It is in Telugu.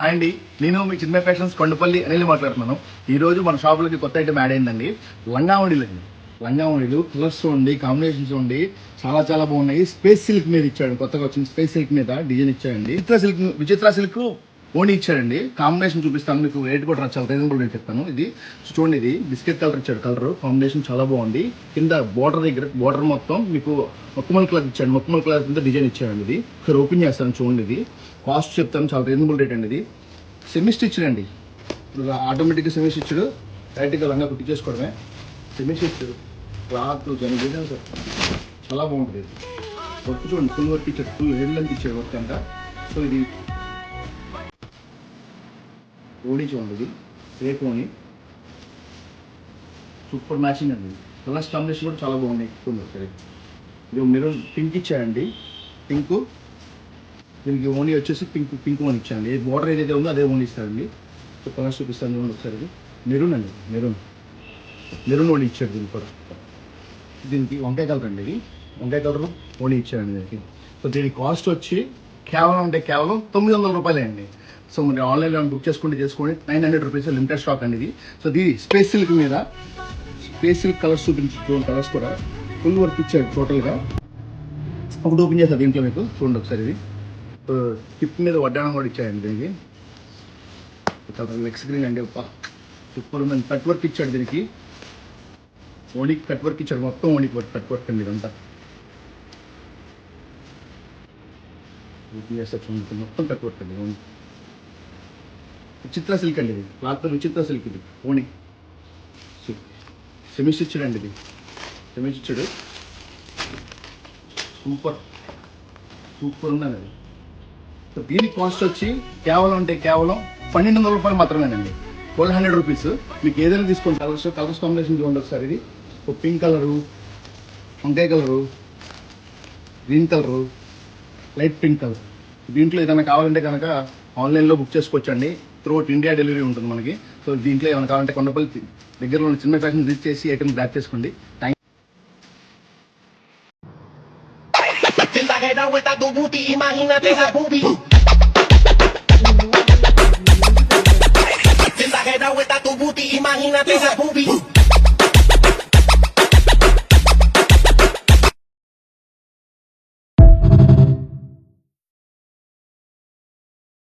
అండి నేను మీ చిన్న ఫ్యాషన్స్ కొండపల్లి అనిల్ మాట్లాడుతున్నాను. ఈ రోజు మన షాపులకి కొత్త ఐటమ్ యాడ్ అయిందండి. లంగావణిలు అండి. లంగావణిలు కలర్స్ చూడండి, కాంబినేషన్స్ చూడండి, చాలా చాలా బాగున్నాయి. స్పేస్ సిల్క్ మీద ఇచ్చాడు, కొత్తగా వచ్చిన స్పేస్ సిల్క్ మీద డిజైన్ ఇచ్చాడండి. విచిత్ర సిల్క్ ఓణి ఇచ్చాడండి. కాంబినేషన్ చూపిస్తాను మీకు, రేట్ కూడా చాలా రీజనబుల్ రేట్ చెప్తాను. ఇది చూడండి, ఇది బిస్కెట్ కలర్ ఇచ్చాడు. కలర్ కాంబినేషన్ చాలా బాగుంది. కింద బోర్డర్ దగ్గర బోర్డర్ మొత్తం మీకు మొక్కమల్ కలర్ ఇచ్చాడు. మొక్కమల్ కలర్ కింద డిజైన్ ఇచ్చాడండి. ఇది ఒకసారి ఓపెన్ చేస్తాను చూడండి. ఇది కాస్ట్ చెప్తాను, చాలా రీజనబుల్ రేట్ అండి. ఇది సెమీ స్టిచ్డ్ అండి. ఆటోమేటిక్గా సెమీ స్టిచ్డ్, డైరెక్ట్గా లంగా కుట్టి చేసుకోవడమే. సెమీ స్టిచ్డ్ క్లాత్ సార్ చాలా బాగుంటుంది. వర్క్ చూడండి, ఫుల్ వర్క్ ఇచ్చాడు, ఫుల్ హెడ్ లెంత్ ఇచ్చాడు వర్క్ అంతా. సో ఇది ఓడి చూడండి, ఇది రేపు ఓని సూపర్ మ్యాచింగ్ అండి. కలర్స్ కాంబినేషన్ కూడా చాలా బాగున్నాయి. సరే ఇది మెరూన్ పింక్ ఇచ్చాడండి. పింక్ దీనికి ఓనీ వచ్చేసి పింక్ ఓన్ ఇచ్చానండి. బోర్డర్ ఏదైతే ఉందో అదే ఓన్ ఇస్తారండి. సో కలర్స్ చూపిస్తాను చూడండి ఒకసారి. ఇది మెరూన్ అండి, మెరూన్ ఓనీ ఇచ్చాడు. దీనికి కూడా దీనికి వంకాయ కలర్ అండి. ఇది వంకాయ కలర్ ఓనీ ఇచ్చాడండి దీనికి. సో దీని కాస్ట్ వచ్చి కేవలం 900 రూపాయలే అండి. సో మీరు ఆన్లైన్లో బుక్ చేసుకోండి 900 రూపీస్ లిమిటెడ్ స్టాక్ అండి ఇది. సో ఇది స్పేస్ సిల్క్ మీద స్పేస్ సిల్క్ కలర్స్ చూపించు. కలర్స్ కూడా ఫుల్ వర్క్ ఇచ్చాడు టోటల్గా. ఒకటి ఓపెన్ చేస్తారు దీంట్లో మీకు చూడండి ఒకసారి. ఇది హిప్ మీద వడ్డానం కూడా ఇచ్చాడండి దీనికి. లెగ్ స్క్రీన్ అండి, సూపర్ ఉందండి. కట్ వర్క్ ఇచ్చాడు దీనికి. ఓణికి కట్ వర్క్ ఇచ్చాడు, మొత్తం ఓణికి కట్ వర్క్ అండి ఇదంతా. మొత్తం కట్ వర్క్ అండి. ఓణి విచిత్ర సిల్క్ అండి. ఇది క్లాత్ విచిత్ర సిల్క్. ఇది ఓణి సెమీ స్టిచ్డ్ అండి. ఇది సెమీ స్టిచ్డ్ సూపర్ ఉందండి అది. సో దీని కాస్ట్ వచ్చి కేవలం 1200 రూపాయలు మాత్రమేనండి. 1200 రూపీస్. మీకు ఏదైనా తీసుకోండి. కలర్స్ కాంబినేషన్ చూడండి ఒకసారి. ఇది పింక్ కలరు, వంకాయ colour, green colour, light pink colour. దీంట్లో ఏదైనా కావాలంటే కనుక ఆన్లైన్లో బుక్ చేసుకోవచ్చండి. త్రూఅవుట్ ఇండియా డెలివరీ ఉంటుంది మనకి. సో దీంట్లో ఏమైనా కావాలంటే కొండపల్లి దగ్గరలో ఉన్న చిన్న ఫ్యాషన్ విజిట్ చేసి ఐటమ్ గ్రాప్ చేసుకోండి. Te la guerra vuelta tu booty, imagínate esa boobie. Te la guerra vuelta tu booty, imagínate esa boobie.